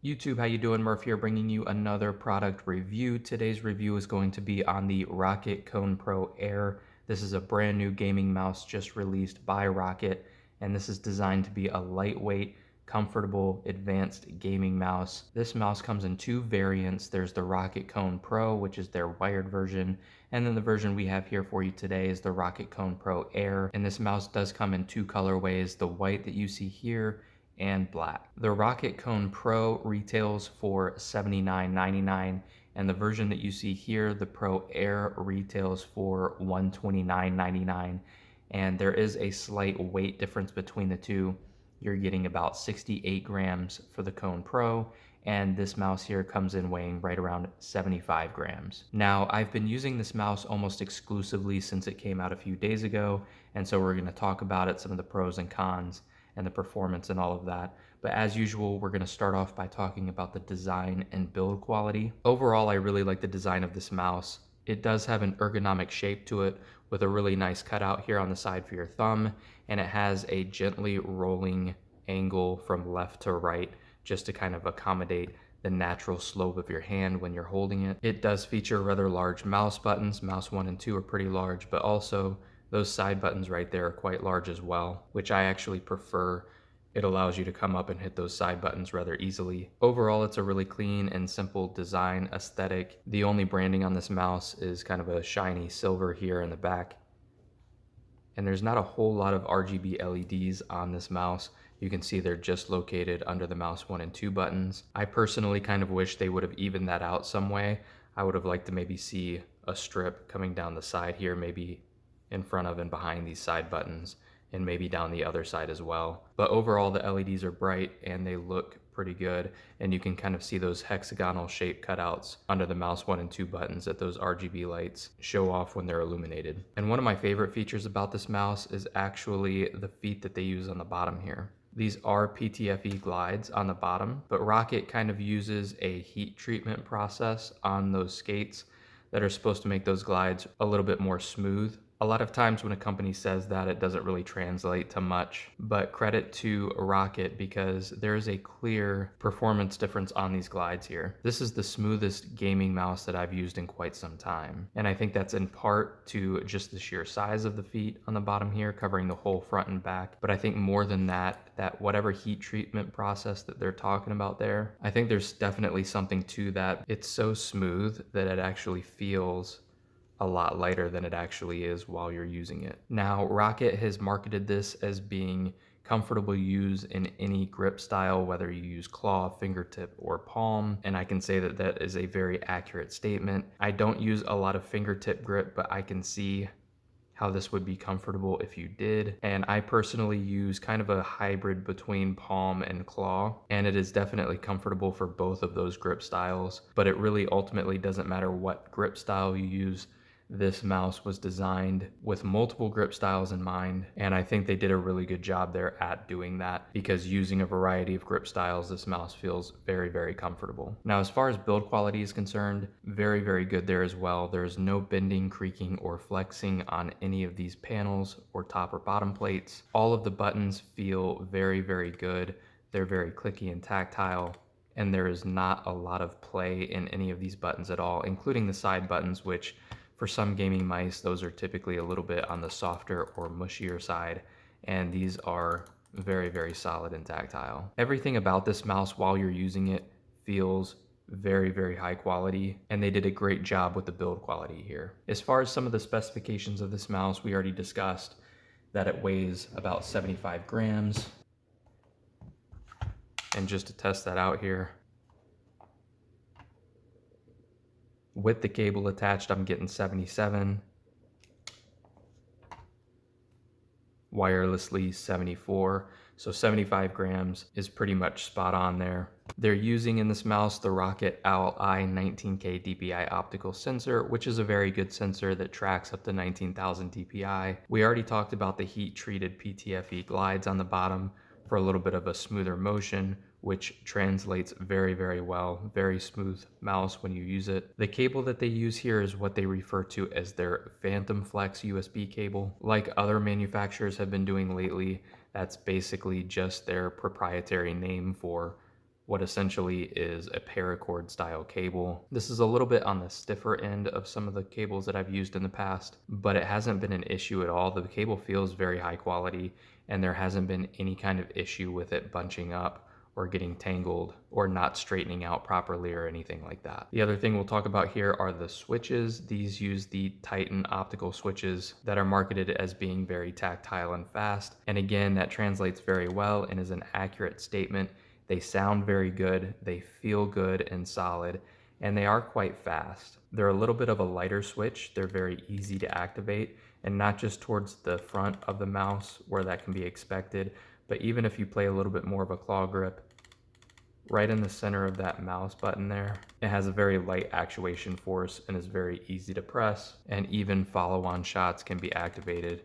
YouTube, how you doing? Murph here, bringing you another product review. Today's review is going to be on the Roccat Kone Pro Air. This is a brand new gaming mouse just released by Roccat, and this is designed to be a lightweight, comfortable, advanced gaming mouse. This mouse comes in two variants. There's the Roccat Kone Pro, which is their wired version, and then the version we have here for you today is the Roccat Kone Pro Air. And this mouse does come in two colorways, the white that you see here and black. The Roccat Kone Pro retails for $79.99, and the version that you see here, the Pro Air, retails for $129.99. And there is a slight weight difference between the two. You're getting about 68 grams for the Kone Pro, and this mouse here comes in weighing right around 75 grams. Now, I've been using this mouse almost exclusively since it came out a few days ago, and so we're going to talk about it, some of the pros and cons, and the performance and all of that. But as usual, we're going to start off by talking about the design and build quality. Overall, I really like the design of this mouse. It does have an ergonomic shape to it with a really nice cutout here on the side for your thumb, and it has a gently rolling angle from left to right just to kind of accommodate the natural slope of your hand when you're holding it. It does feature rather large mouse buttons. Mouse 1 and 2 are pretty large, but also those side buttons right there are quite large as well, which I actually prefer. It allows you to come up and hit those side buttons rather easily. Overall, it's a really clean and simple design aesthetic. The only branding on this mouse is kind of a shiny silver here in the back. And there's not a whole lot of RGB LEDs on this mouse. You can see they're just located under the mouse 1 and 2 buttons. I personally kind of wish they would have evened that out some way. I would have liked to maybe see a strip coming down the side here, maybe in front of and behind these side buttons, and maybe down the other side as well. But overall, the LEDs are bright and they look pretty good, and you can kind of see those hexagonal shape cutouts under the mouse 1 and 2 buttons that those RGB lights show off when they're illuminated. And one of my favorite features about this mouse is actually the feet that they use on the bottom here. These are PTFE glides on the bottom, but Roccat kind of uses a heat treatment process on those skates that are supposed to make those glides a little bit more smooth. A lot of times when a company says that, it doesn't really translate to much, but credit to Roccat because there is a clear performance difference on these glides here. This is the smoothest gaming mouse that I've used in quite some time, and I think that's in part to just the sheer size of the feet on the bottom here, covering the whole front and back. But I think more than that, that whatever heat treatment process that they're talking about there, I think there's definitely something to that. It's so smooth that it actually feels a lot lighter than it actually is while you're using it. Now, Roccat has marketed this as being comfortable to use in any grip style, whether you use claw, fingertip, or palm, and I can say that that is a very accurate statement. I don't use a lot of fingertip grip, but I can see how this would be comfortable if you did. And I personally use kind of a hybrid between palm and claw, and it is definitely comfortable for both of those grip styles, but it really ultimately doesn't matter what grip style you use. This mouse was designed with multiple grip styles in mind, and I think they did a really good job there at doing that, because using a variety of grip styles, this mouse feels very, very comfortable. Now, as far as build quality is concerned, very, very good there as well. There's no bending, creaking, or flexing on any of these panels or top or bottom plates. All of the buttons feel very, very good. They're very clicky and tactile, and there is not a lot of play in any of these buttons at all, including the side buttons, which for some gaming mice, those are typically a little bit on the softer or mushier side, and these are very, very solid and tactile. Everything about this mouse while you're using it feels very, very high quality, and they did a great job with the build quality here. As far as some of the specifications of this mouse, we already discussed that it weighs about 75 grams. And just to test that out here, with the cable attached, I'm getting 77. Wirelessly 74. So 75 grams is pretty much spot on there. They're using in this mouse the Roccat Owl-i 19K DPI optical sensor, which is a very good sensor that tracks up to 19,000 DPI. We already talked about the heat-treated PTFE glides on the bottom for a little bit of a smoother motion, which translates very, very well. Very smooth mouse when you use it. The cable that they use here is what they refer to as their Phantom Flex USB cable. Like other manufacturers have been doing lately, that's basically just their proprietary name for what essentially is a paracord style cable. This is a little bit on the stiffer end of some of the cables that I've used in the past, but it hasn't been an issue at all. The cable feels very high quality, and there hasn't been any kind of issue with it bunching up or getting tangled or not straightening out properly or anything like that. The other thing we'll talk about here are the switches. These use the Titan optical switches that are marketed as being very tactile and fast. And again, that translates very well and is an accurate statement. They sound very good, they feel good and solid, and they are quite fast. They're a little bit of a lighter switch. They're very easy to activate, and not just towards the front of the mouse where that can be expected, but even if you play a little bit more of a claw grip, right in the center of that mouse button there, it has a very light actuation force and is very easy to press, and even follow-on shots can be activated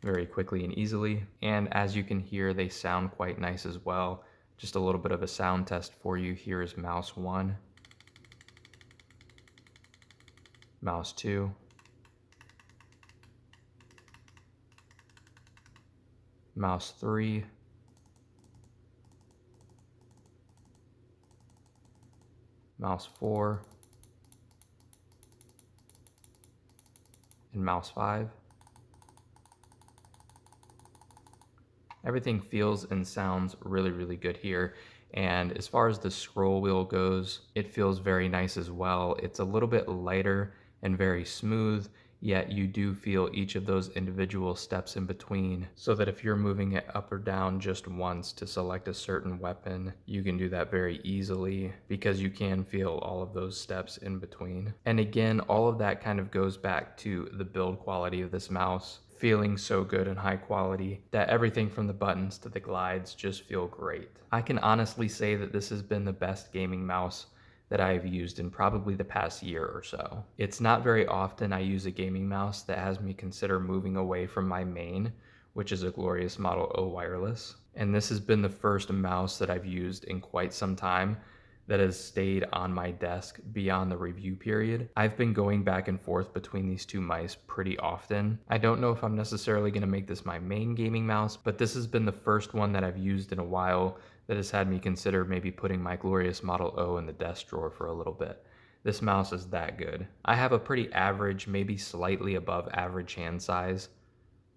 very quickly and easily. And as you can hear, they sound quite nice as well. Just a little bit of a sound test for you. Here is mouse 1, mouse 2, mouse 3, mouse 4, and mouse 5. Everything feels and sounds really, really good here. And as far as the scroll wheel goes, it feels very nice as well. It's a little bit lighter and very smooth, yet you do feel each of those individual steps in between, so that if you're moving it up or down just once to select a certain weapon, you can do that very easily because you can feel all of those steps in between. And again, all of that kind of goes back to the build quality of this mouse feeling so good and high quality that everything from the buttons to the glides just feel great. I can honestly say that this has been the best gaming mouse that I've used in probably the past year or so. It's not very often I use a gaming mouse that has me consider moving away from my main, which is a Glorious Model O wireless. And this has been the first mouse that I've used in quite some time that has stayed on my desk beyond the review period. I've been going back and forth between these two mice pretty often. I don't know if I'm necessarily gonna make this my main gaming mouse, but this has been the first one that I've used in a while that has had me consider maybe putting my Glorious Model O in the desk drawer for a little bit. This mouse is that good. I have a pretty average, maybe slightly above average hand size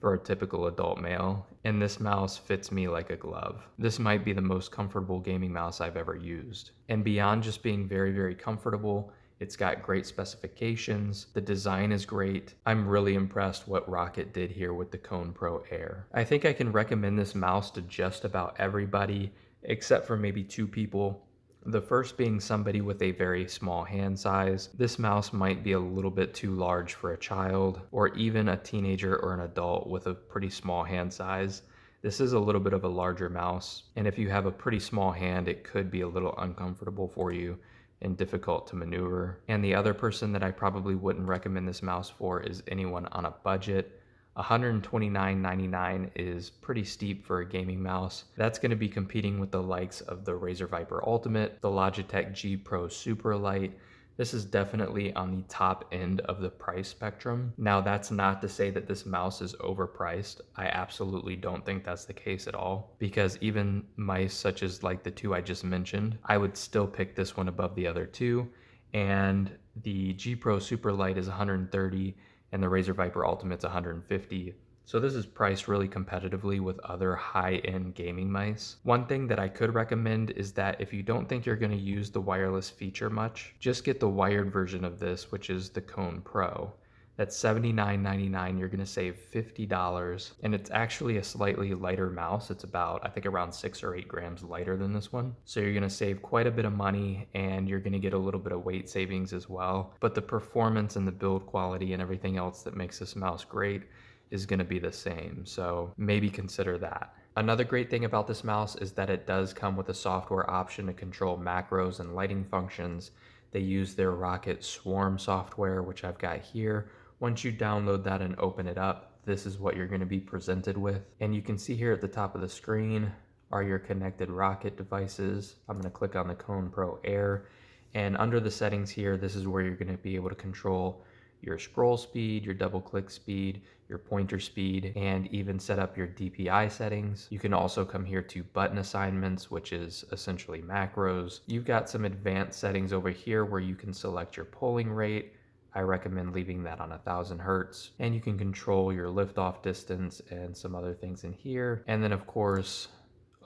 for a typical adult male, and this mouse fits me like a glove. This might be the most comfortable gaming mouse I've ever used. And beyond just being very, very comfortable, it's got great specifications, the design is great. I'm really impressed what Roccat did here with the Kone Pro Air. I think I can recommend this mouse to just about everybody, except for maybe 2 people. The first being somebody with a very small hand size. This mouse might be a little bit too large for a child, or even a teenager or an adult with a pretty small hand size. This is a little bit of a larger mouse, and if you have a pretty small hand, it could be a little uncomfortable for you and difficult to maneuver. And the other person that I probably wouldn't recommend this mouse for is anyone on a budget. $129.99 is pretty steep for a gaming mouse. That's going to be competing with the likes of the Razer Viper Ultimate, the Logitech G Pro Superlight. This is definitely on the top end of the price spectrum. Now, that's not to say that this mouse is overpriced. I absolutely don't think that's the case at all, because even mice such as like the 2 I just mentioned, I would still pick this one above the other 2. And the G Pro Superlight is $130 and the Razer Viper Ultimate's $150. So this is priced really competitively with other high-end gaming mice. One thing that I could recommend is that if you don't think you're going to use the wireless feature much, just get the wired version of this, which is the Kone Pro. That's $79.99. You're going to save $50, and it's actually a slightly lighter mouse. It's about, I think, around 6 or 8 grams lighter than this one. So you're going to save quite a bit of money, and you're going to get a little bit of weight savings as well. But the performance and the build quality and everything else that makes this mouse great is going to be the same. So maybe consider that. Another great thing about this mouse is that it does come with a software option to control macros and lighting functions. They use their Roccat Swarm software, which I've got here. Once you download that and open it up, this is what you're going to be presented with. And you can see here at the top of the screen are your connected Roccat devices. I'm going to click on the Kone Pro Air. And under the settings here, this is where you're going to be able to control your scroll speed, your double click speed, your pointer speed, and even set up your DPI settings. You can also come here to button assignments, which is essentially macros. You've got some advanced settings over here where you can select your polling rate. I recommend leaving that on 1000 hertz, and you can control your liftoff distance and some other things in here. And then of course,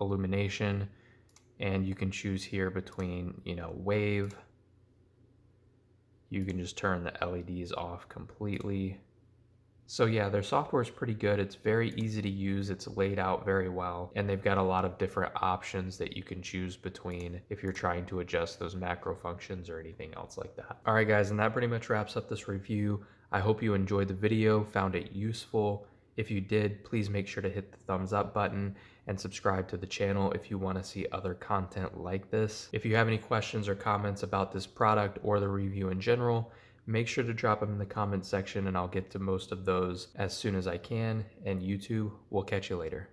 illumination, and you can choose here between, wave. You can just turn the LEDs off completely. So yeah, their software is pretty good. It's very easy to use. It's laid out very well, and they've got a lot of different options that you can choose between if you're trying to adjust those macro functions or anything else like that. All right, guys, and that pretty much wraps up this review. I hope you enjoyed the video, found it useful. If you did, please make sure to hit the thumbs up button and subscribe to the channel if you want to see other content like this. If you have any questions or comments about this product or the review in general, make sure to drop them in the comment section and I'll get to most of those as soon as I can. And you two, we'll catch you later.